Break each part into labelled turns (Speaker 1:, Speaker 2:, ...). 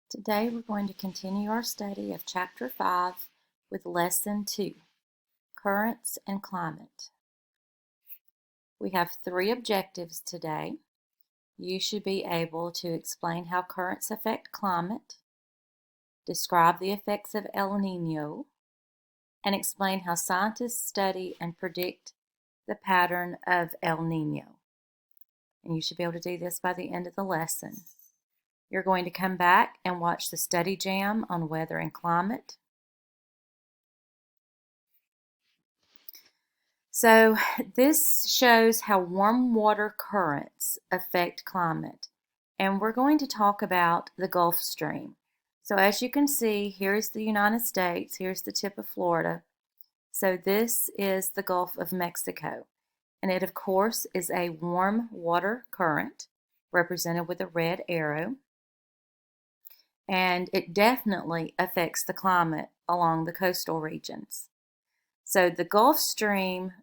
Speaker 1: Today we're going to continue our study of Chapter 5 with Lesson 2, Currents and Climate. We have 3 objectives today. You should be able to explain how currents affect climate, describe the effects of El Nino, and explain how scientists study and predict the pattern of El Nino. And you should be able to do this by the end of the lesson. You're going to come back and watch the study jam on weather and climate. So this shows how warm water currents affect climate. And we're going to talk about the Gulf Stream. So as you can see, here's the United States, here's the tip of Florida. So this is the Gulf of Mexico. And it, of course, is a warm water current, represented with a red arrow. And it definitely affects the climate along the coastal regions. So the Gulf Stream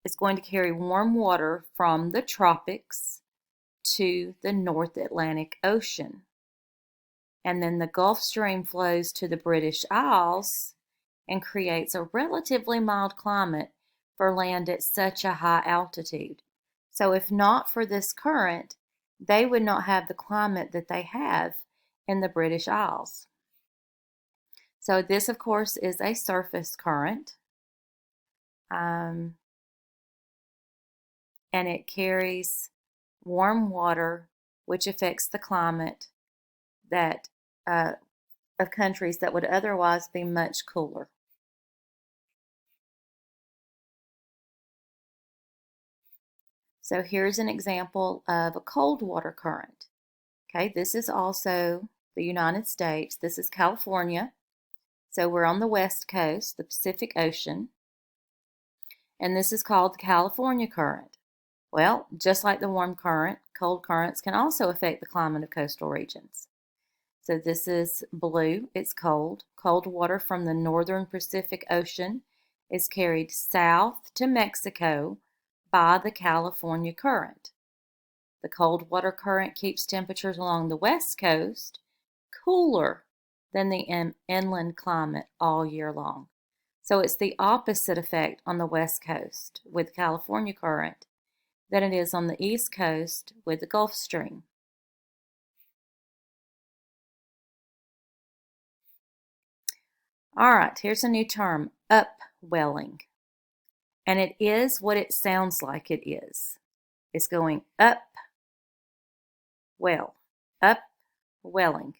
Speaker 1: is going to carry warm water from the tropics to the North Atlantic Ocean. And then the Gulf Stream flows to the British Isles and creates a relatively mild climate for land at such a high altitude. So if not for this current, they would not have the climate that they have in the British Isles. So this, of course, is a surface current. And it carries warm water, which affects the climate of countries that would otherwise be much cooler. So here's an example of a cold water current. Okay, this is also the United States. This is California. So we're on the west coast, the Pacific Ocean. And this is called the California current. Well, just like the warm current, cold currents can also affect the climate of coastal regions. So this is blue, it's cold. Cold water from the northern Pacific Ocean is carried south to Mexico by the California current. The cold water current keeps temperatures along the west coast cooler than the inland climate all year long. So it's the opposite effect on the west coast with the California current than it is on the east coast with the Gulf Stream. All right, here's a new term, upwelling. And it is what it sounds like it is. It's going up, upwelling.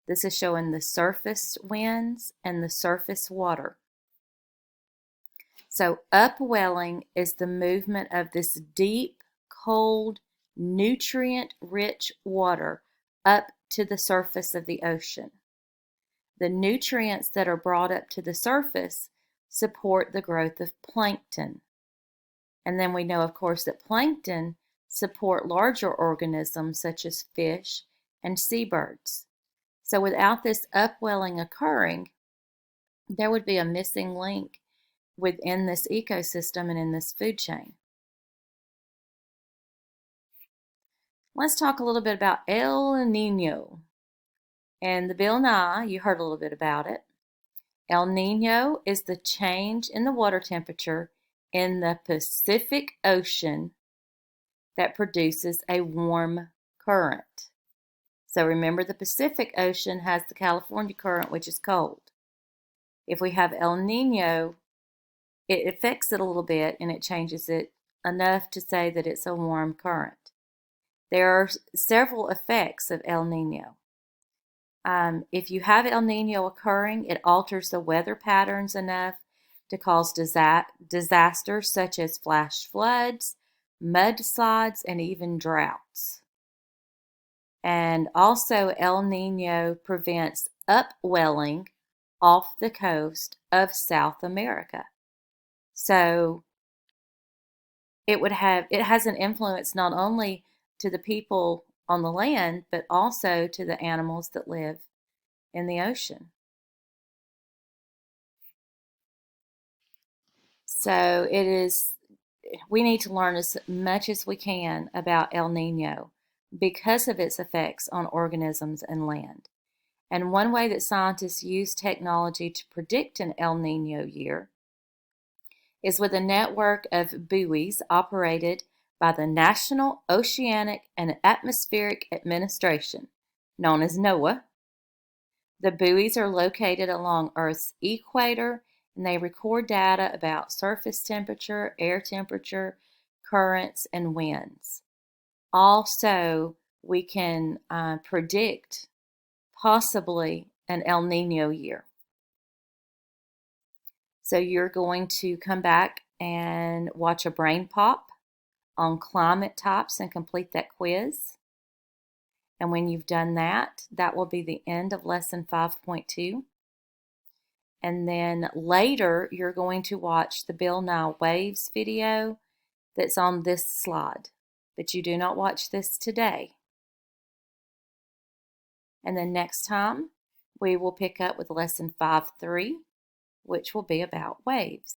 Speaker 1: This is showing the surface winds and the surface water. So upwelling is the movement of this deep, cold, nutrient-rich water up to the surface of the ocean. The nutrients that are brought up to the surface support the growth of plankton. And then we know, of course, that plankton support larger organisms such as fish and seabirds. So without this upwelling occurring, there would be a missing link within this ecosystem and in this food chain. Let's talk a little bit about El Nino. And the Bill Nye, you heard a little bit about it. El Nino is the change in the water temperature in the Pacific Ocean that produces a warm current. So remember, the Pacific Ocean has the California current, which is cold. If we have El Nino, it affects it a little bit and it changes it enough to say that it's a warm current. There are several effects of El Nino. If you have El Nino occurring, it alters the weather patterns enough to cause disasters such as flash floods, mudslides, and even droughts. And also El Nino prevents upwelling off the coast of South America. So it has an influence not only to the people on the land, but also to the animals that live in the ocean. So we need to learn as much as we can about El Nino because of its effects on organisms and land. And one way that scientists use technology to predict an El Nino year is with a network of buoys operated by the National Oceanic and Atmospheric Administration, known as NOAA. The buoys are located along Earth's equator, and they record data about surface temperature, air temperature, currents, and winds. Also, we can predict possibly an El Nino year. So you're going to come back and watch a brain pop on climate types and complete that quiz. And when you've done that, that will be the end of lesson 5.2. And then later, you're going to watch the Bill Nye Waves video that's on this slide. But you do not watch this today. And then next time, we will pick up with lesson 5.3, which will be about waves.